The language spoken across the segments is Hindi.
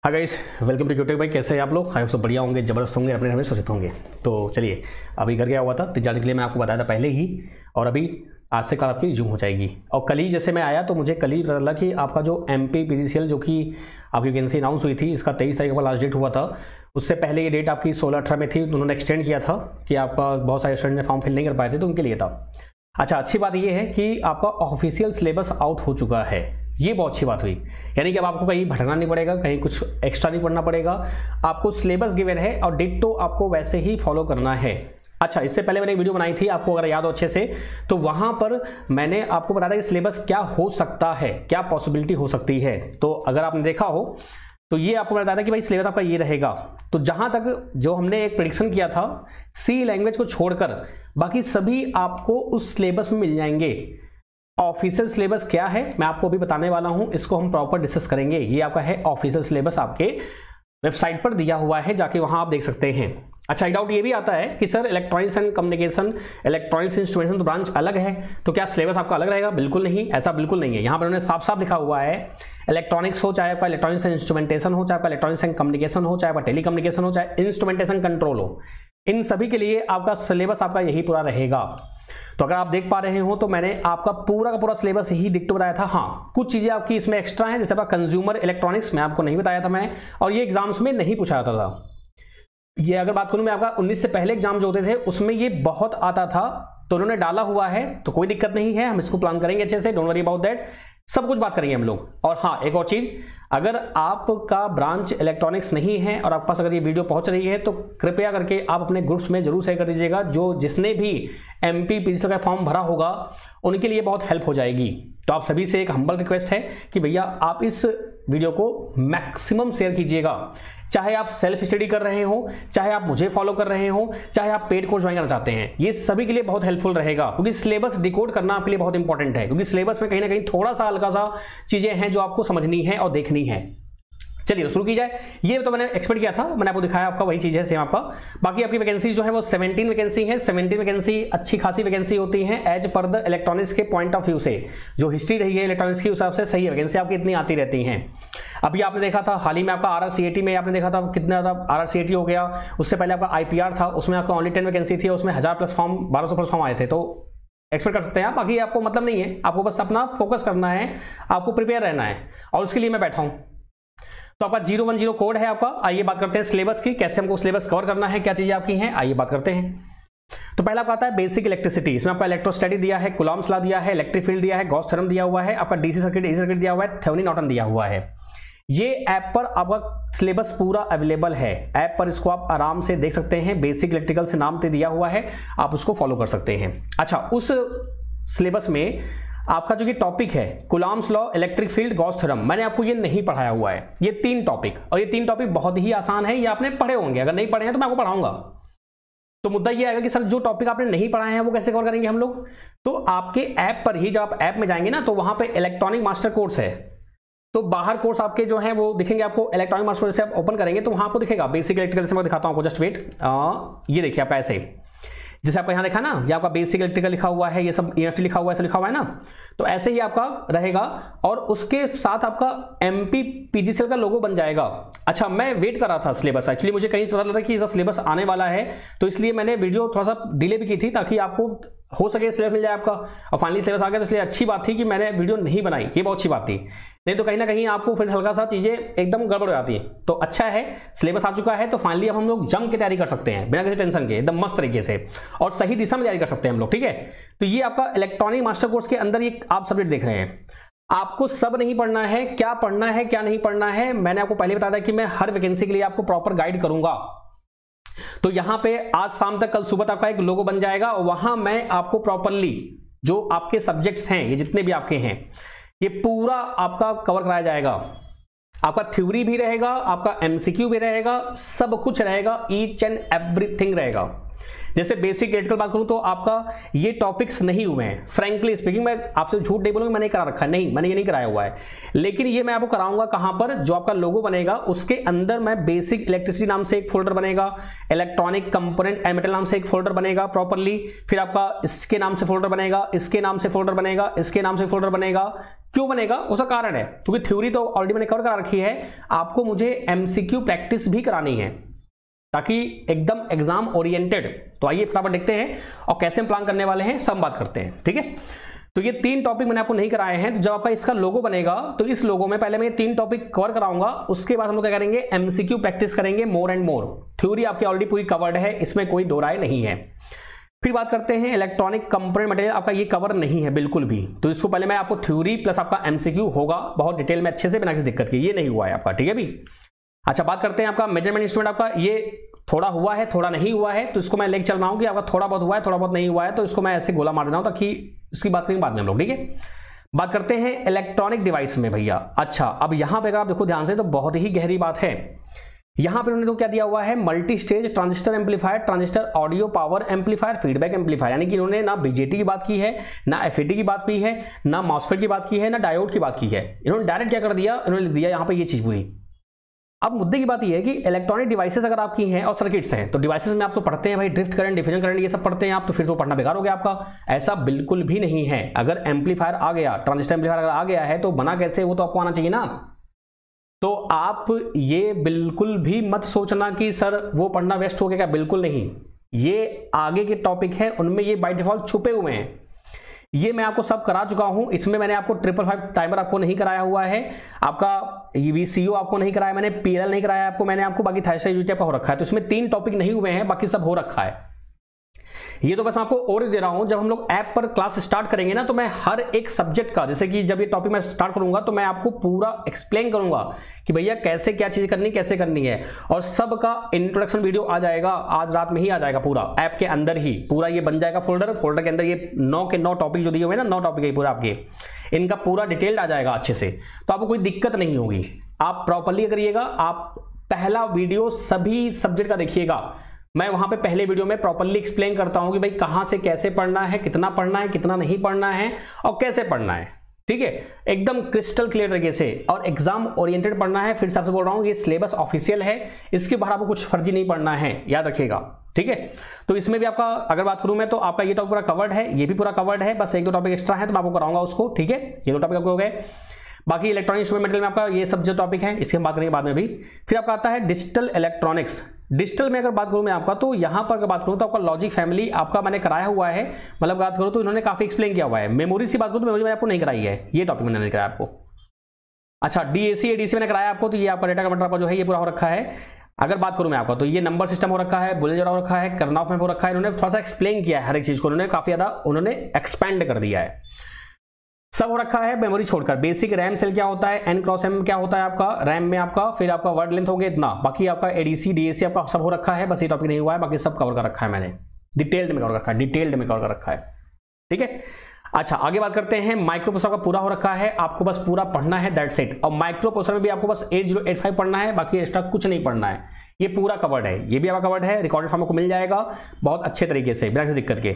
Hi guys, welcome to YouTube. भाई कैसे हैं आप लोग? आई सब बढ़िया होंगे, ज़बरदस्त होंगे, अपने घर में सुरक्षित होंगे। तो चलिए, अभी घर गया हुआ था 3-4 दिन के लिए, मैं आपको बताया था पहले ही। और अभी आज से कल आपकी रिज्यूम हो जाएगी। और कल ही जैसे मैं आया तो मुझे कल ही पता लगा कि आपका जो MP PGCL जो कि आपकी वैकेंसी अनाउंस हुई थी, इसका 23 तारीख का लास्ट डेट हुआ था। उससे पहले ये डेट आपकी 16-18 में थी, तो उन्होंने एक्सटेंड किया था कि आपका बहुत सारे स्टूडेंट ने फॉर्म फिल नहीं कर पाए थे, तो उनके लिए था। अच्छा, अच्छी बात यह है कि आपका ऑफिशियल सिलेबस आउट हो चुका है, ये बहुत अच्छी बात हुई। यानी कि अब आपको कहीं भटकना नहीं पड़ेगा, कहीं कुछ एक्स्ट्रा नहीं पढ़ना पड़ेगा। आपको सिलेबस गिवन है और डिट्टो आपको वैसे ही फॉलो करना है। अच्छा, इससे पहले मैंने एक वीडियो बनाई थी, आपको अगर याद हो अच्छे से, तो वहां पर मैंने आपको बताया था कि सिलेबस क्या हो सकता है, क्या पॉसिबिलिटी हो सकती है। तो अगर आपने देखा हो तो ये आपको बताया था कि भाई सिलेबस आपका ये रहेगा। तो जहां तक जो हमने एक प्रेडिक्शन किया था, सी लैंग्वेज को छोड़कर बाकी सभी आपको उस सिलेबस में मिल जाएंगे। ऑफिशियल सिलेबस क्या है मैं आपको अभी बताने वाला हूं, इसको हम प्रॉपर डिस्कस करेंगे। ये आपका है ऑफिशियल सिलेबस, आपके वेबसाइट पर दिया हुआ है, जाके वहां आप देख सकते हैं। अच्छा, एक डाउट ये भी आता है कि sir electronics and communication, electronics instrumentation तो ब्रांच अलग है, तो क्या सिलेबस आपका अलग रहेगा? बिल्कुल नहीं, ऐसा बिल्कुल नहीं है। यहाँ पर उन्होंने साफ साफ लिखा हुआ है, इलेक्ट्रॉनिक्स हो, चाहे आपका इलेक्ट्रॉनिक्स एंड इंस्ट्रूमेंटेशन हो, चाहे आपका इलेक्ट्रॉनिक्स एंड कम्युनिकेशन हो, चाहे आपका टेलीकम्युनिकेशन हो, चाहे इंस्ट्रूमेंटेशन कंट्रोल हो, इन सभी के लिए आपका सिलेबस आपका यही पूरा रहेगा। तो अगर आप देख पा रहे हो तो मैंने आपका पूरा का पूरा सिलेबस यही डिक्टो बताया था। हाँ, कुछ चीजें आपकी इसमें एक्स्ट्रा हैं, जैसे आपका कंज्यूमर इलेक्ट्रॉनिक्स में आपको नहीं बताया था मैंने, और ये एग्जाम्स में नहीं पूछा जाता था। ये अगर बात करूं मैं, आपका 19 से पहले एग्जाम जो होते थे उसमें ये बहुत आता था, तो उन्होंने डाला हुआ है, तो कोई दिक्कत नहीं है, हम इसको प्लान करेंगे अच्छे से, डोंट वरी अबाउट दैट, सब कुछ बात करेंगे हम लोग। और हाँ, एक और चीज, अगर आपका ब्रांच इलेक्ट्रॉनिक्स नहीं है और आपके पास अगर ये वीडियो पहुंच रही है तो कृपया करके आप अपने ग्रुप्स में जरूर शेयर कर दीजिएगा। जिसने भी MP PGCL का फॉर्म भरा होगा उनके लिए बहुत हेल्प हो जाएगी। तो आप सभी से एक हम्बल रिक्वेस्ट है कि भैया आप इस वीडियो को मैक्सिमम शेयर कीजिएगा। चाहे आप सेल्फ स्टडी कर रहे हो, चाहे आप मुझे फॉलो कर रहे हो, चाहे आप पेड कोर्स ज्वाइन करना चाहते हैं, ये सभी के लिए बहुत हेल्पफुल रहेगा, क्योंकि सिलेबस डिकोड करना आपके लिए बहुत इंपॉर्टेंट है। क्योंकि सिलेबस में कहीं ना कहीं थोड़ा सा हल्का सा चीजें हैं जो आपको समझनी है और देखनी है। चलिए तो शुरू की जाए। ये तो मैंने एक्सपेक्ट किया था, मैंने आपको दिखाया, आपका वही चीज है सेम आपका। बाकी आपकी वैकेंसी जो है वो 17 वैकेंसी है। 17 वैकेंसी अच्छी खासी वैकेंसी होती है एज पर द इलेक्ट्रॉनिक्स के पॉइंट ऑफ व्यू से। जो हिस्ट्री रही है इलेक्ट्रॉनिक्स के हिसाब से सही है, वैकेंसी आपकी इतनी आती रहती हैं। अभी आपने देखा था हाल ही में आपका RRCAT में आपने देखा था कितना ज्यादा RRCAT हो गया। उससे पहले आपका IPR था, उसमें आपका ओनली 10 वैकेंसी थी, उसमें 1000 प्लस फॉर्म, 1200 प्लस फॉर्म आए थे। तो एक्सपेक्ट कर सकते हैं आप। बाकी आपको मतलब नहीं है, आपको बस अपना फोकस करना है, आपको प्रिपेयर रहना है, और उसके लिए मैं बैठा हूं। तो आपका 010 कोड है आपका। आइए बात करते हैं सिलेबस की, कैसे हमको सिलेबस कवर करना है, क्या चीजें आपकी हैं, आइए बात करते हैं। तो पहला आपका आता है बेसिक इलेक्ट्रिसिटी। इसमें आपका इलेक्ट्रोस्टैटिक दिया है, कूलॉम्स लॉ दिया है, इलेक्ट्रिक फील्ड दिया है, गॉस थ्योरम दिया हुआ है, आपका DC सर्किट AC सर्किट दिया हुआ है, थेवेनिन नॉर्टन दिया हुआ है। ये ऐप पर आपका सिलेबस पूरा अवेलेबल है, ऐप पर इसको आप आराम से देख सकते हैं। बेसिक इलेक्ट्रिकल से नाम से दिया हुआ है, आप उसको फॉलो कर सकते हैं। अच्छा, उस सिलेबस में आपका जो ये टॉपिक है Coulomb's law, electric field, Gauss theorem, मैंने आपको ये नहीं पढ़ाया हुआ है। ये 3 टॉपिक, और ये 3 टॉपिक बहुत ही आसान है, ये आपने पढ़े होंगे। अगर नहीं पढ़े हैं तो मैं आपको पढ़ाऊंगा। तो मुद्दा ये आएगा कि सर जो टॉपिक आपने नहीं पढ़ाए हैं वो कैसे कवर करेंगे हम लोग? तो आपके ऐप पर ही, जब आप ऐप में जाएंगे ना, तो वहां पे इलेक्ट्रॉनिक मास्टर कोर्स है। तो बाहर कोर्स आपके जो है वो दिखेंगे आपको। इलेक्ट्रॉनिक मास्टर कोर्स से आप ओपन करेंगे तो वहां आपको दिखेगा बेसिक इलेक्ट्रिकल। से मैं दिखाता हूं आपको, जस्ट वेट। ये देखिए आपका ऐसे, जैसे आपका यहाँ देखा ना, ये आपका बेसिक इलेक्ट्रिकल लिखा हुआ है, ये सब EFT लिखा हुआ है, ऐसा लिखा हुआ है ना। तो ऐसे ही आपका रहेगा, और उसके साथ आपका MP PGCL का लोगो बन जाएगा। अच्छा, मैं वेट कर रहा था सिलेबस, एक्चुअली मुझे कहीं से पता लगा कि इसका सिलेबस आने वाला है, तो इसलिए मैंने वीडियो थोड़ा सा डिले भी की थी, ताकि आपको हो सके सिलेबस मिल जाए आपका। और फाइनली सिलेबस आ गया, तो इसलिए अच्छी बात थी कि मैंने वीडियो नहीं बनाई, ये बहुत अच्छी बात थी। नहीं तो कहीं ना कहीं आपको फिर हल्का सा चीजें एकदम गड़बड़ हो जाती है। तो अच्छा है सिलेबस आ चुका है, तो फाइनली अब हम लोग जम की तैयारी कर सकते हैं बिना किसी टेंशन के, एकदम मस्त तरीके से, और सही दिशा में तैयारी कर सकते हैं हम लोग। ठीक है, तो ये आपका इलेक्ट्रॉनिक मास्टर कोर्स के अंदर ये आप सब्जेक्ट देख रहे हैं। आपको सब नहीं पढ़ना है, क्या पढ़ना है क्या नहीं पढ़ना है मैंने आपको पहले बताया था कि मैं हर वैकेंसी के लिए आपको प्रॉपर गाइड करूंगा। तो यहां पे आज शाम तक, कल सुबह तक का एक लोगो बन जाएगा, और वहां मैं आपको प्रॉपरली जो आपके सब्जेक्ट्स हैं, ये जितने भी आपके हैं, ये पूरा आपका कवर कराया जाएगा। आपका थ्योरी भी रहेगा, आपका MCQ भी रहेगा, सब कुछ रहेगा, ईच एंड एवरीथिंग रहेगा। जैसे बेसिक इलेक्ट्रिकल बात करूं तो आपका ये टॉपिक्स नहीं हुए हैं। फ्रैंकली स्पीकिंग, मैं आपसे झूठ नहीं बोलूंगा, मैंने करा रखा है, नहीं, मैंने ये नहीं कराया हुआ है, लेकिन ये मैं आपको कराऊंगा कहां पर, जो आपका लोगो बनेगा उसके अंदर मैं बेसिक इलेक्ट्रिसिटी नाम से एक फोल्डर बनेगा, इलेक्ट्रॉनिक कंपोनेंट एंड मेटल नाम से एक फोल्डर बनेगा प्रॉपरली, फिर आपका इसके नाम से फोल्डर बनेगा, इसके नाम से फोल्डर बनेगा, इसके नाम से फोल्डर बनेगा। क्यों बनेगा? उसका कारण है क्योंकि थ्योरी तो ऑलरेडी मैंने कवर करा रखी है, आपको मुझे एमसीक्यू प्रैक्टिस भी करानी है ताकि एकदम एग्जाम ओरिएंटेड। तो आइए फटाफट देखते हैं और कैसे हम प्लान करने वाले हैं, सब बात करते हैं, ठीक है। तो ये 3 टॉपिक मैंने आपको नहीं कराए हैं, तो जब आपका इसका लोगो बनेगा तो इस लोगो में पहले मैं 3 टॉपिक कवर कराऊंगा, उसके बाद हम लोग क्या करेंगे, एमसीक्यू प्रैक्टिस करेंगे मोर एंड मोर। थ्योरी आपकी ऑलरेडी पूरी कवर्ड है, इसमें कोई दो राय नहीं है। फिर बात करते हैं इलेक्ट्रॉनिक कंपोनेंट मटेरियल, आपका ये कवर नहीं है बिल्कुल भी, तो इसको पहले मैं आपको थ्योरी प्लस आपका एमसीक्यू होगा बहुत डिटेल में अच्छे से, बिना किसी दिक्कत के, ये नहीं हुआ है आपका, ठीक है भी। अच्छा, बात करते हैं आपका मेजरमेंट इंस्ट्रूमेंट, आपका ये थोड़ा हुआ है थोड़ा नहीं हुआ है, तो इसको मैं लेके चल रहा हूं कि आपका थोड़ा बहुत हुआ है थोड़ा बहुत नहीं हुआ है, तो इसको मैं ऐसे गोला मार रहा हूं ताकि इसकी बात करेंगे बाद में हम लोग, ठीक है। बात करते हैं इलेक्ट्रॉनिक डिवाइस में भैया। अच्छा, अब यहां पे अगर आप देखो ध्यान से तो बहुत ही गहरी बात है। यहां पे उन्होंने तो क्या दिया हुआ है, multi stage transistor amplifier, transistor audio power amplifier, feedback amplifier, यानी कि इन्होंने ना बीजेटी की बात की है, ना एफईटी की बात की है, ना मॉसफेट की बात की है, ना डायोड की बात की है। इन्होंने डायरेक्ट क्या कर दिया, इन्होंने दिया यहां पे ये चीज पूरी। अब मुद्दे की बात यह है कि इलेक्ट्रॉनिक डिवाइसेस अगर आपकी हैं और सर्किट्स हैं, तो डिवाइसेस में आप तो पढ़ते हैं भाई, ड्रिफ्ट करंट, डिफ्यूजन करंट, ये सब पढ़ते हैं आप, तो फिर तो पढ़ना बेकार हो गया आपका। ऐसा बिल्कुल भी नहीं है। अगर एम्पलीफायर आ गया, ट्रांजिस्टर एम्पलीफायर अगर आ गया है तो बना कैसे, वो तो आपको आना चाहिए ना। तो आप ये बिल्कुल भी मत सोचना कि सर वो पढ़ना वेस्ट हो गया, बिल्कुल नहीं। ये आगे के टॉपिक है, उनमें ये बाय डिफॉल्ट छुपे हुए हैं, ये मैं आपको सब करा चुका हूं। इसमें मैंने आपको 555 टाइमर आपको नहीं कराया हुआ है, आपका वीसीओ आपको नहीं कराया मैंने, पीएल नहीं कराया आपको मैंने, आपको बाकी थायराइड यूटी आपका हो रखा है। तो इसमें 3 टॉपिक नहीं हुए हैं, बाकी सब हो रखा है। ये तो बस मैं आपको और दे रहा हूं। जब हम लोग ऐप पर क्लास स्टार्ट करेंगे ना, तो मैं हर एक सब्जेक्ट का, जैसे कि जब ये टॉपिक मैं स्टार्ट करूंगा तो मैं आपको पूरा एक्सप्लेन करूंगा कि भैया कैसे क्या चीज करनी, कैसे करनी है, और सबका इंट्रोडक्शन वीडियो आ जाएगा, आज रात में ही आ जाएगा पूरा, ऐप के अंदर ही पूरा ये बन जाएगा फोल्डर के अंदर ये 9 के 9 टॉपिक जो दिए हुए हैं ना, 9 टॉपिक है पूरा आपके, इनका पूरा डिटेल्ड आ जाएगा अच्छे से, तो आपको कोई दिक्कत नहीं होगी। आप प्रॉपरली करिएगा, आप पहला वीडियो सभी सब्जेक्ट का देखिएगा। मैं वहां पे पहले वीडियो में प्रॉपरली एक्सप्लेन करता हूं कि भाई कहां से कैसे पढ़ना है, कितना पढ़ना है, कितना नहीं पढ़ना है और कैसे पढ़ना है, ठीक है, एकदम क्रिस्टल क्लियर तरीके से, और एग्जाम ओरिएंटेड पढ़ना है। फिर से आपसे बोल रहा हूं ये सिलेबस ऑफिशियल है, इसके बाहर आपको कुछ फर्जी नहीं पढ़ना है, याद रखिएगा, ठीक है। तो इसमें भी आपका अगर बात करूं मैं, तो आपका ये टॉपिक पूरा कवर्ड है, ये भी पूरा कवर्ड है, बस 1-2 टॉपिक एक्स्ट्रा है तो मैं आपको कराऊंगा उसको, ठीक है। ये 2 टॉपिक आपको हो गए। बाकी इलेक्ट्रॉनिक इंस्ट्रूमेंट मटेरियल में आपका ये सब जो टॉपिक है इसकी हम बात करेंगे बाद में भी। फिर आपका आता है डिजिटल इलेक्ट्रॉनिक्स। डिजिटल में अगर बात करूं मैं आपका, तो यहां पर अगर बात करूं तो आपका लॉजिक फैमिली आपका मैंने कराया हुआ है, मतलब बात करूं तो इन्होंने काफी एक्सप्लेन किया हुआ है। मेमोरी से बात करूं तो मेमोरी मैंने आपको नहीं कराई है, ये टॉपिक मैंने नहीं कराया आपको। अच्छा, डीएसी एडीसी मैंने कराया आपको, तो ये आपका डेटा कन्वर्टर आपका जो है ये पूरा हो रखा है। अगर बात करूं मैं आपका, तो ये नंबर सिस्टम हो रखा है, बुलियन हो रखा है, करनॉफ मैप हो रखा है। इन्होंने थोड़ा सा एक्सप्लेन किया है हर एक चीज को, उन्होंने काफी ज्यादा उन्होंने एक्सपेंड कर दिया है, सब हो रखा है मेमोरी छोड़कर। बेसिक रैम सेल क्या होता है, एन क्रॉस एम क्या होता है आपका रैम में आपका, फिर आपका वर्ड लेंथ हो गया इतना, बाकी आपका एडीसी डीएसी आपका सब हो रखा है, बस ये टॉपिक नहीं हुआ है, बाकी सब कवर कर रखा है मैंने, डिटेल्ड में कवर रखा है, डिटेल्ड में कवर कर रखा है, ठीक है। अच्छा, आगे बात करते हैं माइक्रो प्रोसेसर का पूरा हो रखा है, आपको बस पूरा पढ़ना है, दैट्स इट। और माइक्रो प्रोसेसर में भी आपको बस 8085 पढ़ना है, बाकी एक्स्ट्रा कुछ नहीं पढ़ना है, ये पूरा कवर्ड है, ये भी आपका कवर्ड है, रिकॉर्डेड फॉर्म को मिल जाएगा बहुत अच्छे तरीके से बिना किसी दिक्कत के।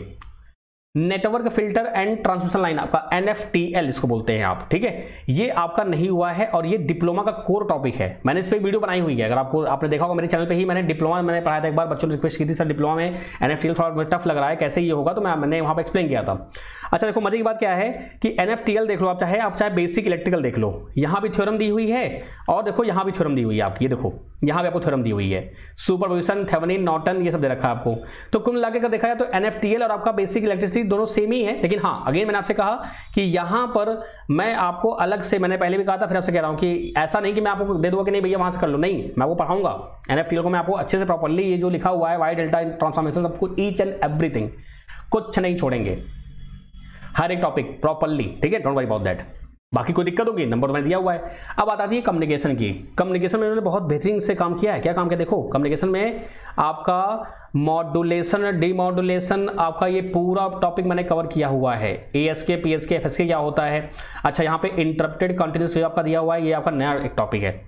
Network filter and transmission line आपका NFTL इसको बोलते हैं आप, ठीक है, ये आपका नहीं हुआ है और ये डिप्लोमा का कोर टॉपिक है। मैंने इस पे वीडियो बनाई हुई है, अगर आपने देखा होगा मेरे चैनल पे ही, मैंने डिप्लोमा मैंने पढ़ाया था एक बार, बच्चों ने रिक्वेस्ट की थी सर डिप्लोमा में NFTL थोड़ा टफ लग रहा है, कैसे ये होगा, तो मैंने वहां पर एक्सप्लेन किया था। अच्छा देखो, मजे की बात क्या है कि NFTL देख लो आप चाहे बेसिक इलेक्ट्रिकल देख लो, यहां भी थ्योरम दी हुई है, और देखो यहां भी थ्योरम दी हुई है आपकी, ये देखो यहां भी आपको थ्योरम दी हुई है, सुपरपोजिशन, थेवेनिन, नॉर्टन, ये सब दे रखा है आपको। तो कुल मिला के देखा जाए तो NFTL और आपका बेसिक इलेक्ट्रिसिटी दोनों सेम ही है, लेकिन हाँ अगेन मैंने आपसे कहा कि यहां पर मैं आपको अलग से, मैंने पहले भी कहा था फिर आपसे कह रहा हूं कि ऐसा नहीं कि मैं आपको दे दूंगा कि नहीं भैया वहां से कर लो, नहीं, मैं आपको पढ़ाऊंगा NFTL को, मैं आपको अच्छे से प्रॉपर्ली ये जो लिखा हुआ है वाई डेल्टा ट्रांसफॉर्मेशन, आपको ईच एंड एवरीथिंग, कुछ नहीं छोड़ेंगे, हर एक टॉपिक प्रॉपर्ली, ठीक है, डोंट वरी अबाउट दैट। बाकी कोई दिक्कत होगी, नंबर मैंने दिया हुआ है। अब आती है कम्युनिकेशन की। कम्युनिकेशन में उन्होंने बहुत बेहतरीन से काम किया है। क्या काम किया देखो, कम्युनिकेशन में आपका मॉड्यूलेशन, डीमॉड्यूलेशन, आपका ये पूरा टॉपिक मैंने कवर किया हुआ है। ASK, PSK, FSK क्या होता है। अच्छा, यहाँ पे इंटरप्टेड कंटिन्यूस वेव आपका दिया हुआ है, ये आपका नया एक टॉपिक है,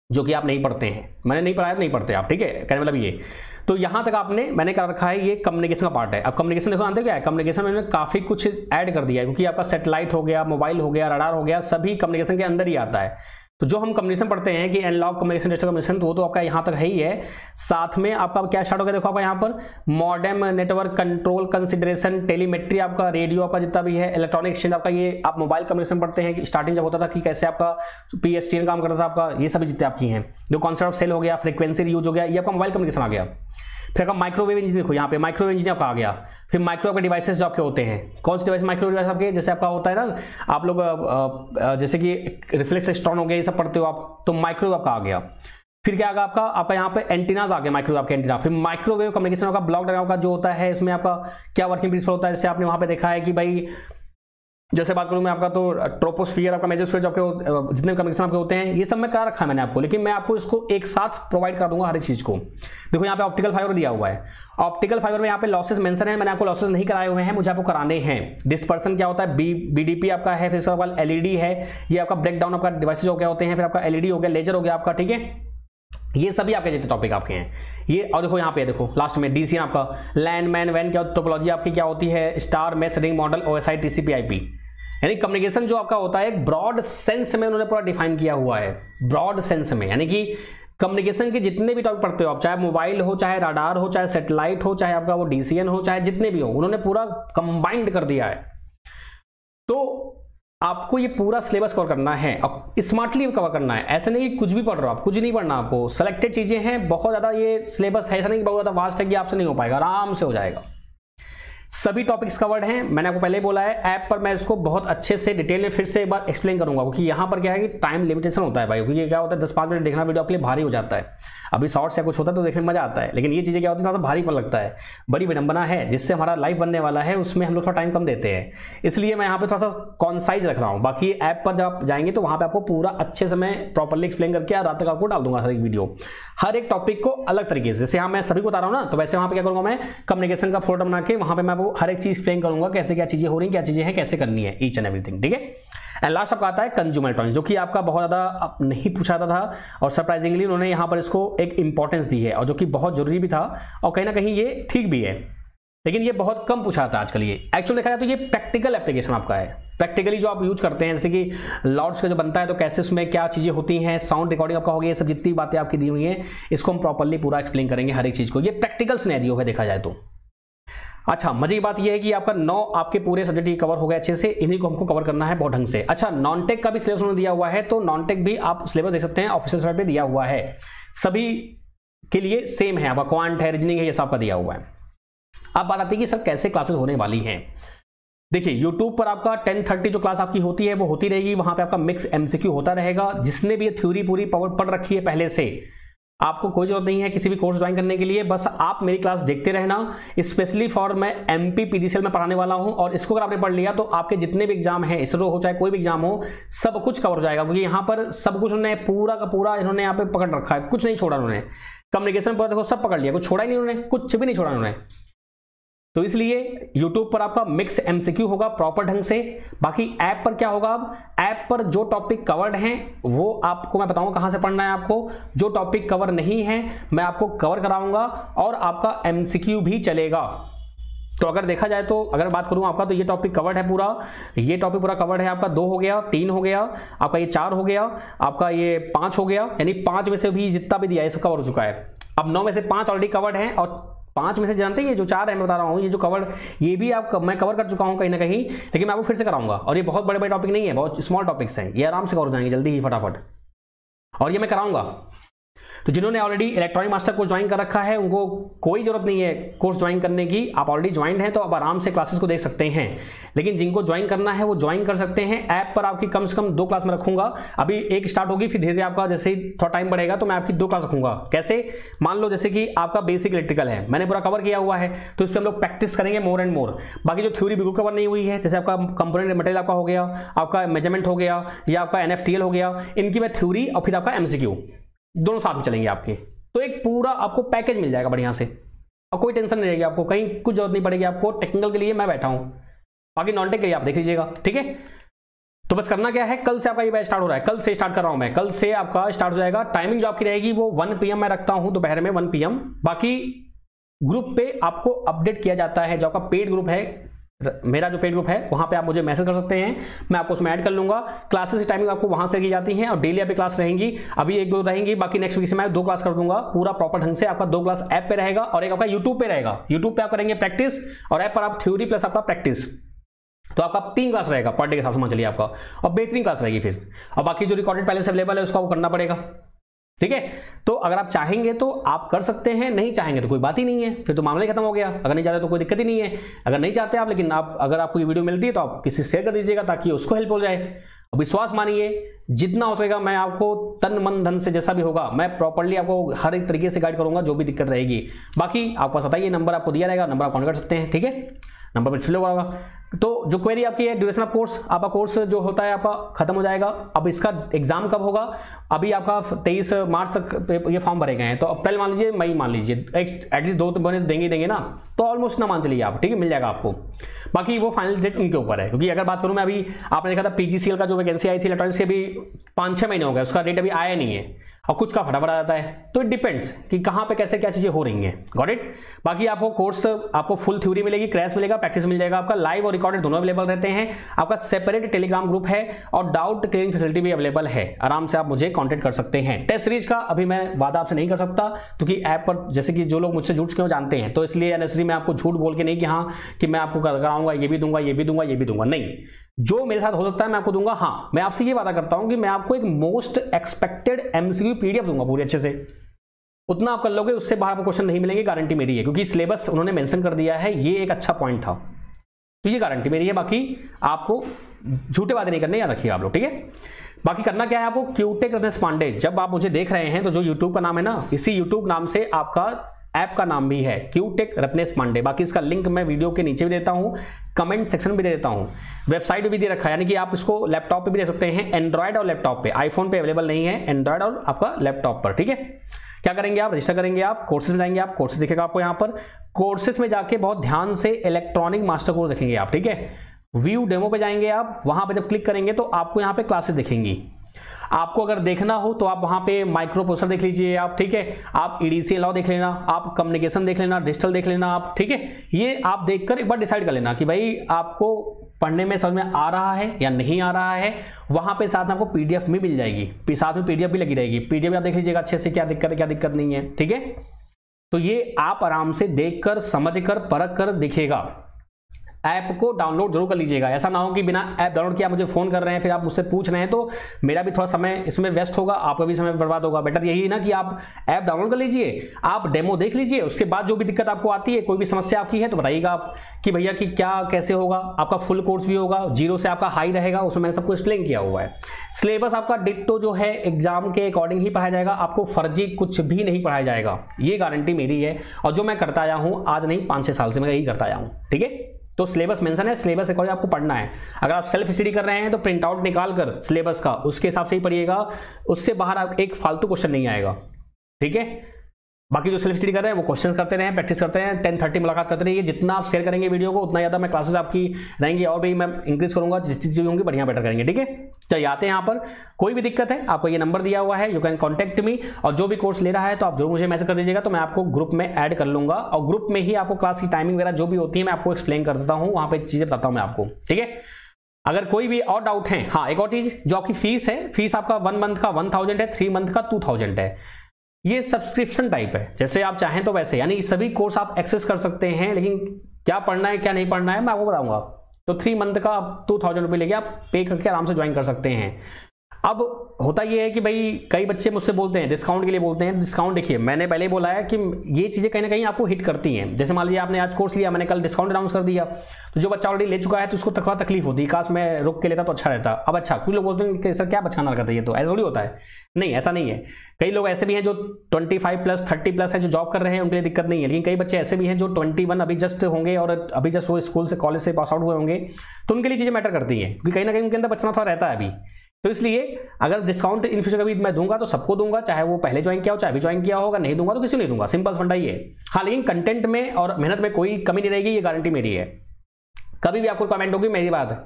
जो कि आप नहीं पढ़ते हैं, मैंने नहीं पढ़ाया तो नहीं पढ़ते आप, ठीक है, कहने मतलब ये। तो यहाँ तक मैंने कर रखा है, ये कम्युनिकेशन का पार्ट है। अब कम्युनिकेशन देखो जानते क्या है, कम्युनिकेशन में मैंने काफ़ी कुछ ऐड कर दिया है, क्योंकि आपका सैटेलाइट हो गया, मोबाइल हो गया, रडार हो गया, सभी कम्युनिकेशन के अंदर ही आता है। तो जो हम कम्युनिकेशन पढ़ते हैं कि एनालॉग कम्युनिकेशन, डिजिटल कम्युनिकेशन, तो वो तो आपका यहाँ तक है ही है। साथ में आपका क्या स्टार्ट हो गया, देखो आपका यहाँ पर modem, network control, consideration, telemetry, आपका रेडियो, आपका जितना भी है, इलेक्ट्रॉनिक एक्सचेंज, आपका ये आप मोबाइल कम्युनिकेशन पढ़ते हैं कि स्टार्टिंग जब होता था कि कैसे आपका PSTN काम करता था आपका, ये सभी जितने आपकी हैं। जो कॉन्सेप्ट ऑफ सेल हो गया, फ्रीक्वेंसी यूज हो गया, ये आपका मोबाइल कम्युनिकेशन आ गया। फिर आपका माइक्रोवेव इंजीनियर, देखो यहाँ पे माइक्रोवेव इंजीनियर आपका आ गया। फिर माइक्रो के डिवाइसेस जो आपके होते हैं, कौन से डिवाइस माइक्रो डिवाइस आपके, जैसे आपका होता है ना, आप लोग जैसे कि रिफ्लेक्स स्टोन हो गया, ये सब पढ़ते हो आप, तो माइक्रोवेव आपका आ गया। फिर क्या आगा आपका यहाँ पे एंटीनाज आ गया, माइक्रोवेव आपके एंटीना। फिर माइक्रोवेव कम्युनिकेशन का ब्लॉक डायग्राम का जो होता है, इसमें आपका क्या वर्किंग प्रिंसिपल होता है, जैसे आपने वहां पे देखा है कि भाई, जैसे बात करूं मैं आपका, तो ट्रोपोस्फियर, आपका मेजोस्फीयर, जो आपके जितने कम्युनिकेशन आपके होते हैं, ये सब मैं करा रखा है मैंने आपको, लेकिन मैं आपको इसको एक साथ प्रोवाइड कर दूंगा हर एक चीज को। देखो यहाँ पे ऑप्टिकल फाइबर दिया हुआ है, ऑप्टिकल फाइबर में यहाँ पे लॉसेस मेंशन है, मैंने आपको लॉसेस नहीं कराए हुए हैं, मुझे आपको कराने हैं। डिस्पर्सन क्या होता है, BDP आपका है, फिर इसके बाद LED है, ये आपका ब्रेकडाउन आपका डिवाइसेज हो गया होते हैं, फिर आपका LED हो गया, लेजर हो गया आपका, ठीक है, ये सभी आपके जितने टॉपिक आपके हैं ये। और देखो यहाँ पे देखो लास्ट में DCN आपका, लैंड मैन वैन, क्या टोपोलॉजी आपकी क्या होती है, star mesh ring model, OSI TCP IP, यानी कम्युनिकेशन जो आपका होता है एक ब्रॉड सेंस में उन्होंने पूरा डिफाइन किया हुआ है, ब्रॉड सेंस में, यानी कि कम्युनिकेशन के जितने भी टॉपिक पढ़ते हो आप, चाहे मोबाइल हो, चाहे रडार हो, चाहे सैटेलाइट हो, चाहे आपका वो DCN हो, चाहे जितने भी हो, उन्होंने पूरा कंबाइंड कर दिया है। तो आपको ये पूरा सिलेबस कवर करना है, अब स्मार्टली कवर करना है, ऐसा नहीं कि कुछ भी पढ़ रहे हो आप, कुछ नहीं पढ़ना आपको, सेलेक्टेड चीजें हैं, बहुत ज्यादा ये सिलेबस है, ऐसा नहीं कि बहुत ज्यादा वास्ट है कि आपसे नहीं हो पाएगा, आराम से हो जाएगा। सभी टॉपिक्स कवर्ड हैं, मैंने आपको पहले ही बोला है, ऐप पर मैं इसको बहुत अच्छे से डिटेल में फिर से एक बार एक्सप्लेन करूंगा, क्योंकि यहाँ पर क्या है कि टाइम लिमिटेशन होता है भाई, क्योंकि क्या होता है 10-5 मिनट देखना वीडियो आपके लिए भारी हो जाता है। अभी शॉर्ट्स या कुछ होता है तो देखने में मजा आता है, लेकिन ये चीजें क्या होती है थोड़ा सा भारी पर लगता है, बड़ी विडंबना है, जिससे हमारा लाइफ बनने वाला है, उसमें हम लोग थोड़ा टाइम कम देते हैं, इसलिए मैं यहाँ पे थोड़ा सा कॉन्साइज रख रहा हूँ। बाकी ऐप पर जब आप जाएंगे तो वहाँ पे आपको पूरा अच्छे से मैं प्रॉपरली एक्सप्लेन करके रात तक आपको डाल दूंगा हर एक वीडियो, हर एक टॉपिक को अलग तरीके से। जैसे यहाँ मैं सभी को बता रहा हूँ ना, तो वैसे वहाँ पे क्या करूँगा मैं, कम्युनिकेशन का फोल्डर बना के वहाँ पे मैं आपको हर एक चीज एक्सप्लेन करूंगा, कैसे क्या चीजें हो रही, क्या चीजें हैं, कैसे करनी है, ईच एंड एवरीथिंग, ठीक है। एंड लास्ट आपका आता है कंज्यूमर इलेक्ट्रॉनिक्स, जो कि आपका बहुत ज्यादा नहीं पूछा था और सरप्राइजिंगली उन्होंने यहाँ पर इसको एक इंपॉर्टेंस दी है, और जो कि बहुत जरूरी भी था, और कहीं ना कहीं ये ठीक भी है, लेकिन ये बहुत कम पूछा था आजकल। ये एक्चुअली देखा जाए तो ये प्रैक्टिकल एप्लीकेशन आपका है, प्रैक्टिकली जो आप यूज करते हैं, जैसे कि लाउड्स का जो बनता है तो कैसे उसमें क्या चीजें होती हैं, साउंड रिकॉर्डिंग आपका हो गया, ये सब जितनी बातें आपकी दी हुई हैं, इसको हम प्रॉपर्ली पूरा एक्सप्लेन करेंगे हर एक चीज को। ये प्रैक्टिकल सिनेरियो है देखा जाए तो। अच्छा, मजे की बात यह है कि आपका 9 आपके पूरे सब्जेक्ट कवर हो गए अच्छे से, इन्हीं को हमको कवर करना है बहुत ढंग से। अच्छा, नॉन टेक का भी सिलेबस उन्होंने दिया हुआ है, तो नॉन टेक भी आप सिलेबस देख सकते हैं, ऑफिशियल साइट पे दिया हुआ है, सभी के लिए सेम है, आपका क्वांट है, रीजनिंग है, ये सब का दिया हुआ है। अब बात आती है कि सर कैसे क्लासेस होने वाली हैं। देखिए, YouTube पर आपका 10:30 जो क्लास आपकी होती है वो होती रहेगी, वहां पे आपका मिक्स MCQ होता रहेगा। जिसने भी ये थ्योरी पूरी पढ़ रखी है पहले से, आपको कोई जरूरत नहीं है किसी भी कोर्स ज्वाइन करने के लिए, बस आप मेरी क्लास देखते रहना। स्पेशली फॉर मैं MP PGCL में पढ़ाने वाला हूं, और इसको अगर आपने पढ़ लिया तो आपके जितने भी एग्जाम है, इसरो हो चाहे कोई भी एग्जाम हो, सब कुछ कवर हो जाएगा, क्योंकि यहाँ पर सब कुछ उन्होंने पूरा का पूरा इन्होंने यहाँ पे पकड़ रखा है, कुछ नहीं छोड़ा उन्होंने। कम्युनिकेशन पर देखो सब पकड़ लिया, कुछ छोड़ा ही नहीं उन्होंने, कुछ भी नहीं छोड़ा उन्होंने। तो इसलिए YouTube पर आपका मिक्स MCQ होगा प्रॉपर ढंग से। बाकी ऐप पर क्या होगा, अब ऐप पर जो टॉपिक कवर्ड हैं वो आपको मैं बताऊंगा कहां से पढ़ना है आपको, जो टॉपिक कवर नहीं है मैं आपको कवर कराऊंगा, और आपका MCQ भी चलेगा। तो अगर देखा जाए तो अगर बात करूं आपका, तो ये टॉपिक कवर्ड है पूरा, ये टॉपिक पूरा कवर्ड है आपका, 2 हो गया, 3 हो गया आपका, ये 4 हो गया आपका, ये 5 हो गया, यानी 5 में से भी जितना भी दिया है सब कवर हो चुका है। अब 9 में से 5 ऑलरेडी कवर्ड है, और 5 में से जानते हैं ये जो 4 है मैं बता रहा हूँ, ये जो कवर, ये भी मैं कवर कर चुका हूँ कहीं ना कहीं, लेकिन मैं आपको फिर से कराऊंगा। और ये बहुत बड़े बड़े टॉपिक नहीं है, बहुत स्मॉल टॉपिक्स हैं, ये आराम से कवर हो जाएंगे जल्दी ही फटाफट, और ये मैं कराऊंगा। तो जिन्होंने already electronic master course join कर रखा है उनको कोई जरूरत नहीं है कोर्स ज्वाइन करने की, आप ऑलरेडी ज्वाइन हैं तो आप आराम से क्लासेस को देख सकते हैं। लेकिन जिनको ज्वाइन करना है वो ज्वाइन कर सकते हैं। ऐप पर आपकी कम से कम 2 क्लास में रखूंगा, अभी एक स्टार्ट होगी, फिर धीरे धीरे आपका जैसे ही थोड़ा टाइम बढ़ेगा तो मैं आपकी 2 क्लास रखूंगा। कैसे, मान लो जैसे कि आपका बेसिक इलेक्ट्रिकल है, मैंने पूरा कवर किया हुआ है, तो इस पर हम लोग प्रैक्टिस करेंगे मोर एंड मोर। बाकी जो थ्योरी बिल्कुल कवर नहीं हुई है, जैसे आपका कंपोनेंट मटेरियल आपका हो गया, आपका मेजरमेंट हो गया, या आपका NFTL हो गया, इनकी मैं थ्योरी और फिर आपका MCQ दोनों साथ में चलेंगे आपके, तो एक पूरा आपको पैकेज मिल जाएगा बढ़िया से, और कोई टेंशन नहीं रहेगी आपको, कहीं कुछ जरूरत नहीं पड़ेगी आपको। टेक्निकल के लिए मैं बैठा हूं, बाकी नॉन टेक के लिए आप देख लीजिएगा, ठीक है। तो बस करना क्या है, कल से आपका ये बैच स्टार्ट हो रहा है, कल से स्टार्ट कर रहा हूं मैं, कल से आपका स्टार्ट हो जाएगा। टाइमिंग जो आपकी रहेगी वो 1 PM मैं रखता हूं, दोपहर में 1 PM। बाकी ग्रुप पे आपको अपडेट किया जाता है, जो आपका पेड ग्रुप है, मेरा जो पेड ग्रुप है वहां पे आप मुझे मैसेज कर सकते हैं, मैं आपको उसमें ऐड कर लूंगा। क्लासेस की टाइमिंग आपको वहां से की जाती है और डेली अभी क्लास रहेंगी, अभी 1-2 रहेंगी, बाकी नेक्स्ट वीक से मैं 2 क्लास कर दूंगा पूरा प्रॉपर ढंग से। आपका 2 क्लास ऐप पे रहेगा और एक आपका यूट्यूब पे रहेगा। यूट्यूब पे आप करेंगे प्रैक्टिस और ऐप पर आप थ्योरी प्लस आपका प्रैक्टिस, तो आपका 3 क्लास रहेगा पर डे के हिसाब से मान चलिए आपका, और बेहतरीन क्लास रहेगी फिर। और बाकी जो रिकॉर्डेड पहले से अवेलेबल है उसको आपको करना पड़ेगा, ठीक है। तो अगर आप चाहेंगे तो आप कर सकते हैं, नहीं चाहेंगे तो कोई बात ही नहीं है, फिर तो मामला ही खत्म हो गया। अगर नहीं चाहते तो कोई दिक्कत ही नहीं है। अगर नहीं चाहते आप, लेकिन आप अगर आपको ये वीडियो मिलती है तो आप किसी से शेयर कर दीजिएगा ताकि उसको हेल्प हो जाए। अब विश्वास मानिए, जितना हो सकेगा मैं आपको तन मन धन से जैसा भी होगा मैं प्रॉपर्ली आपको हर एक तरीके से गाइड करूंगा, जो भी दिक्कत रहेगी। बाकी आपको पता ही है, नंबर आपको दिया रहेगा, नंबर आप कॉन्टेक्ट कर सकते हैं, ठीक है, नंबर पर डिस्प्ले होगा। तो जो क्वेरी आपकी है, ड्यूरेशन ऑफ कोर्स, आपका कोर्स जो होता है आपका खत्म हो जाएगा। अब इसका एग्जाम कब होगा, अभी आपका 23 मार्च तक ये फॉर्म भरे गए हैं, तो अप्रैल मान लीजिए, मई मान लीजिए, एटलीस्ट 2 महीने देंगे ना, तो ऑलमोस्ट ना मान चलिए आप, ठीक है, मिल जाएगा आपको। बाकी वो फाइनल डेट उनके ऊपर है, क्योंकि अगर बात करूं मैं, अभी आपने देखा था PGCL का जो वैकेंसी आई थी इलेक्ट्रॉनिक्स के, भी 5-6 महीने हो गए, उसका डेट अभी आया नहीं है, और कुछ का फटाफट आ जाता है। तो इट डिपेंड्स कि कहां पे कैसे क्या चीजें हो रही हैं, गॉट इट। बाकी आपको कोर्स, आपको फुल थ्योरी मिलेगी, क्रैश मिलेगा, प्रैक्टिस मिल जाएगा आपका, लाइव और रिकॉर्डेड दोनों अवेलेबल रहते हैं। आपका सेपरेट टेलीग्राम ग्रुप है और डाउट क्लियरिंग फैसिलिटी भी अवेलेबल है, आराम से आप मुझे कांटेक्ट कर सकते हैं। टेस्ट सीरीज का अभी मैं वादा आपसे नहीं कर सकता, क्योंकि ऐप पर जैसे कि जो लोग मुझसे जुड़ चुके हो जानते हैं, तो इसलिए अननेसेसरी मैं आपको झूठ बोल के नहीं कि हाँ कि मैं आपको कराऊंगा, ये भी दूंगा, ये भी दूंगा, ये भी दूंगा, नहीं। जो मेरे साथ हो सकता है मैं आपको दूंगा। हाँ, मैं आपसे ये वादा करता हूं कि मैं आपको एक मोस्ट एक्सपेक्टेड MCQ PDF दूंगा पूरी अच्छे से, उतना आप कर लोगे, उससे बाहर आपको क्वेश्चन नहीं मिलेंगे, गारंटी मेरी है, क्योंकि सिलेबस उन्होंने मेंशन कर दिया है, ये एक अच्छा पॉइंट था, तो ये गारंटी मेरी है। बाकी आपको झूठे वादे नहीं करने, याद रखिएगा आप लोग, ठीक है। बाकी करना क्या है आपको, क्यूटेक रत्नेश पांडे, जब आप मुझे देख रहे हैं तो जो यूट्यूब का नाम है ना, इसी यूट्यूब नाम से आपका ऐप का नाम भी है, क्यूटेक रत्नेश पांडे। बाकी इसका लिंक मैं वीडियो के नीचे भी देता हूं, कमेंट सेक्शन में भी दे देता हूं, वेबसाइट भी दे रखा है, यानी कि आप इसको लैपटॉप पे भी दे सकते हैं, एंड्रॉयड और लैपटॉप पे, आईफोन पे अवेलेबल नहीं है, एंड्रॉयड और आपका लैपटॉप पर, ठीक है। क्या करेंगे आप, रजिस्टर करेंगे आप, कोर्सेज में जाएंगे आप, कोर्सेज दिखेगा आपको यहाँ पर, कोर्सेज में जाके बहुत ध्यान से इलेक्ट्रॉनिक मास्टर कोर्स देखेंगे आप, ठीक है। व्यू डेमो पे जाएंगे आप, वहां पे जब क्लिक करेंगे तो आपको यहाँ पे क्लासेस दिखेंगी। आपको अगर देखना हो तो आप वहां पे माइक्रो प्रोसेसर देख लीजिए आप, ठीक है, आप EDC लॉ देख लेना, आप कम्युनिकेशन देख लेना, डिजिटल देख लेना आप, ठीक है। ये आप देखकर एक बार डिसाइड कर लेना कि भाई आपको पढ़ने में समझ में आ रहा है या नहीं आ रहा है। वहां पे साथ में आपको PDF भी मिल जाएगी, साथ में PDF भी लगी रहेगी, PDF आप देख लीजिएगा अच्छे से, क्या दिक्कत है क्या दिक्कत नहीं है, ठीक है। तो ये आप आराम से देखकर, समझकर, परख कर देखिएगा। ऐप को डाउनलोड जरूर कर लीजिएगा, ऐसा ना हो कि बिना ऐप डाउनलोड किया मुझे फोन कर रहे हैं, फिर आप मुझसे पूछ रहे हैं, तो मेरा भी थोड़ा समय इसमें वेस्ट होगा, आपका भी समय बर्बाद होगा। बेटर यही है ना कि आप ऐप डाउनलोड कर लीजिए, आप डेमो देख लीजिए, उसके बाद जो भी दिक्कत आपको आती है, कोई भी समस्या आपकी है तो बताइएगा आप कि भैया कि क्या कैसे होगा। आपका फुल कोर्स भी होगा, 0 से आपका हाई रहेगा, उसमें मैंने सबको एक्सप्लेन किया हुआ है। सिलेबस आपका डिट्टो जो है एग्जाम के अकॉर्डिंग ही पढ़ाया जाएगा, आपको फर्जी कुछ भी नहीं पढ़ाया जाएगा, ये गारंटी मेरी है। और जो मैं करता आया हूं, आज नहीं 5-6 साल से मैं यही करता आया हूं, ठीक है। तो सिलेबस मेंशन है, सिलेबस अकॉर्डिंग आपको पढ़ना है। अगर आप सेल्फ स्टडी कर रहे हैं तो प्रिंट आउट निकाल कर सिलेबस का उसके हिसाब से ही पढ़िएगा, उससे बाहर एक फालतू क्वेश्चन नहीं आएगा, ठीक है। बाकी जो सेल्फ स्टडी कर रहे हैं वो क्वेश्चन करते रहें, प्रैक्टिस करते हैं, 10-30 मुलाकात करते रहिए। जितना आप शेयर करेंगे वीडियो को उतना ज़्यादा मैं क्लासेस आपकी रहेंगी, और भी मैं इंक्रीज करूंगा, जिस चीज़ होंगी बढ़िया बेटर करेंगे, ठीक है। चलिए आते हैं यहाँ पर, कोई भी दिक्कत है आपको ये नंबर दिया हुआ है, यू कैन कॉन्टैक्ट मी। और जो भी कोर्स ले रहा है तो आप जो मुझे मैसेज कर दीजिएगा, तो मैं आपको ग्रुप में ऐड कर लूंगा, और ग्रुप में ही आपको क्लास की टाइमिंग वगैरह जो भी होती है मैं आपको एक्सप्लेन कर देता हूँ, वहाँ पर चीज़ें बताता हूँ मैं आपको, ठीक है। अगर कोई भी और डाउट है, हाँ एक और चीज़, जो आपकी फीस है, फीस आपका 1 मंथ का 1000 है, 3 मंथ का 2000 है। ये सब्सक्रिप्शन टाइप है, जैसे आप चाहें तो वैसे, यानी सभी कोर्स आप एक्सेस कर सकते हैं, लेकिन क्या पढ़ना है क्या नहीं पढ़ना है मैं आपको बताऊंगा। तो 3 मंथ का 2000 रुपये लेके आप पे करके आराम से ज्वाइन कर सकते हैं। अब होता यह है कि भाई कई बच्चे मुझसे बोलते हैं, डिस्काउंट के लिए बोलते हैं। डिस्काउंट देखिए, मैंने पहले ही बोला है कि ये चीज़ें कहीं ना कहीं आपको हिट करती हैं। जैसे मान लीजिए आपने आज कोर्स लिया, मैंने कल डिस्काउंट अनाउंस कर दिया, तो जो बच्चा ऑलरेडी ले चुका है तो उसको थोड़ा तकलीफ होती है, काश मैं रुक के लेता तो अच्छा रहता। अब अच्छा, कुछ लोग बोलते हैं कि सर क्या बचाना करता है, ये तो ऐसा थोड़ी होता है। नहीं, ऐसा नहीं है। कई लोग ऐसे भी हैं जो 25+, 30+ है, जो जॉब कर रहे हैं, उनके लिए दिक्कत नहीं है। लेकिन कई बच्चे ऐसे भी हैं जो 21 अभी जस्ट होंगे और अभी जस्ट वो स्कूल से, कॉलेज से पास आउट हुए होंगे, तो उनके लिए चीज़ें मैटर करती हैं, क्योंकि कहीं ना कहीं उनके अंदर बचपना थोड़ा रहता है अभी। तो इसलिए अगर डिस्काउंट इन फ्यूचर कभी मैं दूंगा तो सबको दूंगा, चाहे वो पहले ज्वाइन किया हो चाहे अभी ज्वाइन किया होगा। नहीं दूंगा तो किसी को नहीं दूंगा, सिंपल फंडा ही है। हाँ, लेकिन कंटेंट में और मेहनत में कोई कमी नहीं रहेगी, ये गारंटी मेरी है। कभी भी आपको रिक्वायरमेंट होगी मेरी बात है।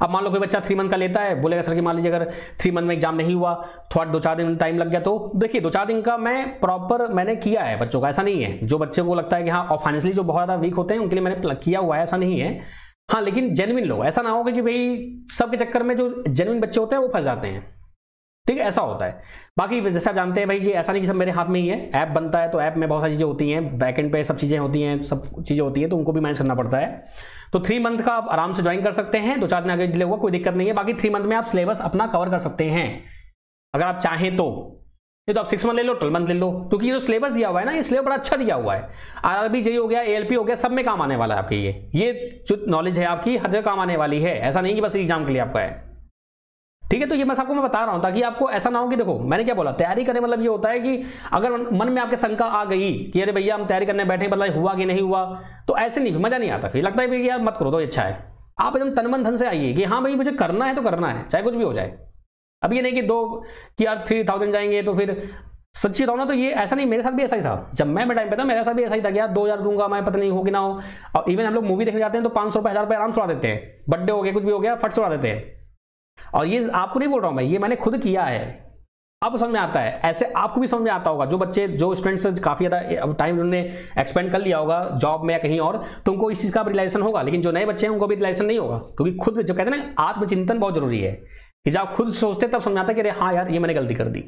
अब मान लो कोई बच्चा 3 मंथ का लेता है, बोलेगा सर कि मान लीजिए अगर 3 मंथ में एग्जाम नहीं हुआ, थोड़ा 2-4 दिन टाइम लग गया, तो देखिए 2-4 दिन का मैं प्रॉपर मैंने किया है बच्चों का, ऐसा नहीं है। जो बच्चे को लगता है कि हाँ, और फाइनेंशियली जो बहुत ज़्यादा वीक होते हैं उनके लिए मैंने किया हुआ है, ऐसा नहीं है। हाँ, लेकिन जेन्युइन लो, ऐसा ना होगा कि भाई सबके चक्कर में जो जेन्युइन बच्चे होते हैं वो फंस जाते हैं, ठीक है, ऐसा होता है। बाकी जैसे आप जानते हैं भाई कि ऐसा नहीं कि सब मेरे हाथ में ही है, ऐप बनता है तो ऐप में बहुत सारी चीज़ें होती हैं, बैकएंड पे सब चीज़ें होती हैं, सब चीज़ें होती हैं, तो उनको भी मैनेज करना पड़ता है। तो 3 मंथ का आप आराम से ज्वाइन कर सकते हैं, 2-4 दिन आगे डिले हुआ कोई दिक्कत नहीं है। बाकी 3 मंथ में आप सिलेबस अपना कवर कर सकते हैं अगर आप चाहें तो। नहीं तो आप 6 मंथ ले लो, 12 मंथ ले लो, क्योंकि ये जो सिलेबस दिया हुआ है ना, ये सिलेबस बड़ा अच्छा दिया हुआ है। आरआरबी जेईई हो गया, एएलपी हो गया, सब में काम आने वाला है आपके। ये जो नॉलेज है आपकी हर जगह काम आने वाली है, ऐसा नहीं कि बस एग्जाम के लिए आपका है, ठीक है। तो ये बस आपको मैं बता रहा हूं ताकि आपको ऐसा ना हो कि देखो मैंने क्या बोला, तैयारी करने मतलब ये होता है कि अगर मन में आपके शंका आ गई कि अरे भैया हम तैयारी करने बैठे, मतलब हुआ कि नहीं हुआ, तो ऐसे नहीं, मजा नहीं आता, फिर लगता है कि यार मत करो तो अच्छा है। आप एकदम तन मन धन से आइए कि हाँ भाई मुझे करना है तो करना है, चाहे कुछ भी हो जाए। अब ये नहीं कि कि यार 3000 जाएंगे तो फिर सच्ची बताऊं ना तो ये ऐसा नहीं, मेरे साथ भी ऐसा ही था। जब मैं टाइम पे था मेरे साथ भी ऐसा ही था कि यार 2000 दूंगा मैं, पता नहीं हो कि ना हो। और इवन हम लोग मूवी देखने जाते हैं तो 500 रुपये 1000 रुपये आराम से उड़ा देते हैं, बर्थडे हो गया कुछ भी हो गया फट से उड़ा देते हैं। और ये आपको नहीं बोल रहा हूं मैं, ये मैंने खुद किया है, आपको समझ में आता है। ऐसे आपको भी समझ में आता होगा, जो बच्चे जो स्टूडेंट्स काफी ज्यादा टाइम उन्होंने एक्सपेंड कर लिया होगा जॉब में या कहीं और, तो उनको इस चीज का रियलाइजेशन होगा। लेकिन जो नए बच्चे हैं उनको भी रियलाइजेशन नहीं होगा, क्योंकि खुद जो कहते हैं ना आत्मचिंतन बहुत जरूरी है, कि जब आप खुद सोचते तब समझ आता है कि अरे हाँ यार ये मैंने गलती कर दी।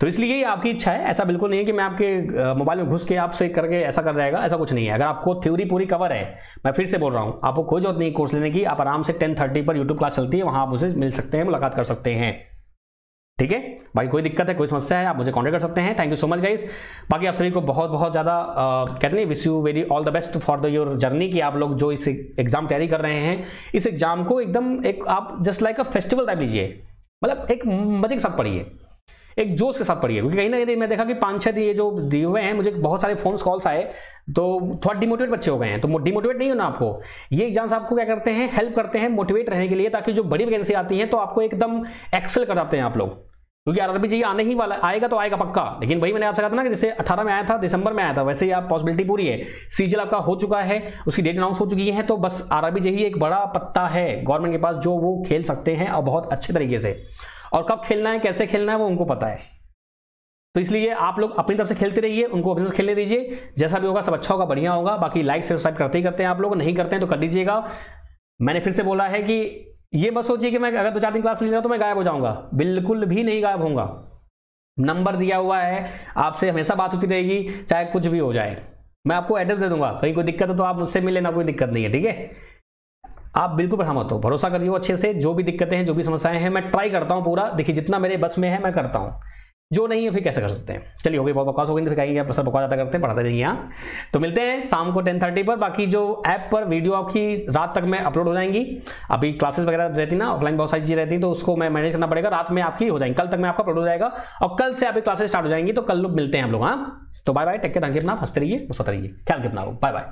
तो इसलिए ये आपकी इच्छा है, ऐसा बिल्कुल नहीं है कि मैं आपके मोबाइल में घुस के आपसे करके ऐसा कर जाएगा, ऐसा कुछ नहीं है। अगर आपको थ्योरी पूरी कवर है, मैं फिर से बोल रहा हूं, आपको कोई जरूरत नहीं कोर्स लेने की, आप आराम से 10:30 पर यूट्यूब क्लास चलती है, वहां आप मुझे मिल सकते हैं, मुलाकात कर सकते हैं, ठीक है। बाकी कोई दिक्कत है कोई समस्या है आप मुझे कॉन्टेक्ट कर सकते हैं। Thank you so much guys. बाकी आप सभी को बहुत बहुत ज़्यादा कहते हैं wish you very all the best for the your journey, कि आप लोग जो इस एग्जाम तैयारी कर रहे हैं, इस एग्जाम को एकदम एक आप just like a festival type लीजिए, मतलब एक मजे के साथ पढ़िए, एक जोश के साथ पढ़िए। क्योंकि कहीं ना कहीं मैं देखा कि 5-6 ये जो दिए हुए हैं, मुझे बहुत सारे फोन कॉल्स आए तो थोड़ा डिमोटिवेट बच्चे हो गए हैं। तो डिमोटिवेट नहीं होना आपको, ये एग्जाम्स आपको क्या करते हैं, हेल्प करते हैं मोटिवेट रहने के लिए, ताकि जो बड़ी वैकेंसी आती है तो आपको एकदम एक्सेल कर जाते हैं आप लोग। क्योंकि आरआरबी जेईई आने ही वाला, आएगा तो आएगा पक्का। लेकिन वही मैंने आपसे कहा था ना कि जैसे 18 में आया था, दिसंबर में आया था, वैसे ही आप पॉसिबिलिटी पूरी है। सीजीएल आपका हो चुका है, उसकी डेट अनाउंस हो चुकी है, तो बस आरआरबी जेईई एक बड़ा पत्ता है गवर्नमेंट के पास जो वो खेल सकते हैं और बहुत अच्छे तरीके से। और कब खेलना है कैसे खेलना है वो उनको पता है। तो इसलिए आप लोग अपनी तरफ से खेलते रहिए, उनको अपनी तरफ से खेलने दीजिए, जैसा भी होगा सब अच्छा होगा, बढ़िया होगा। बाकी लाइक सब्सक्राइब करते ही करते हैं आप लोग, नहीं करते हैं तो कर दीजिएगा। मैंने फिर से बोला है कि ये मत सोचिए कि मैं अगर 2-4 दिन क्लास ले रहा तो मैं गायब हो जाऊंगा, बिल्कुल भी नहीं गायब होऊंगा। नंबर दिया हुआ है, आपसे हमेशा बात होती रहेगी, चाहे कुछ भी हो जाए। मैं आपको एड्रेस दे दूंगा, कहीं कोई दिक्कत है तो आप मुझसे मिल लेना, कोई दिक्कत नहीं है, ठीक है। आप बिल्कुल परेशान मत हो, भरोसा करिए अच्छे से। जो भी दिक्कतें हैं जो भी समस्याएं हैं मैं ट्राई करता हूं पूरा, देखिए जितना मेरे बस में है मैं करता हूं, जो नहीं है फिर कैसे कर सकते हैं। चलिए हो गई बहुत बकवास हो गई, तो फिर कहेंगे सब बकवास ज़्यादा करते हैं, पढ़ाते रहिए यहाँ। तो मिलते हैं शाम को 10:30 पर। बाकी जो ऐप पर वीडियो आपकी रात तक में अपलोड हो जाएंगी। अभी क्लासेस वगैरह रहती ना, ऑफलाइन बहुत सारी चीज़ें रहती तो उसको मैं मैनेज करना पड़ेगा, रात में आपकी हो जाएंगी, कल तक में आपका अपलोड हो जाएगा। और कल से आपकी क्लासेस स्टार्ट हो जाएंगी, तो कल लोग मिलते हैं हम लोग। हाँ तो बाय बाय, टेक केयर, रखिए अपना, हंसते रहिए, मुस्कुराते रहिए, ख्याल रखिए अपना, बाय बाय।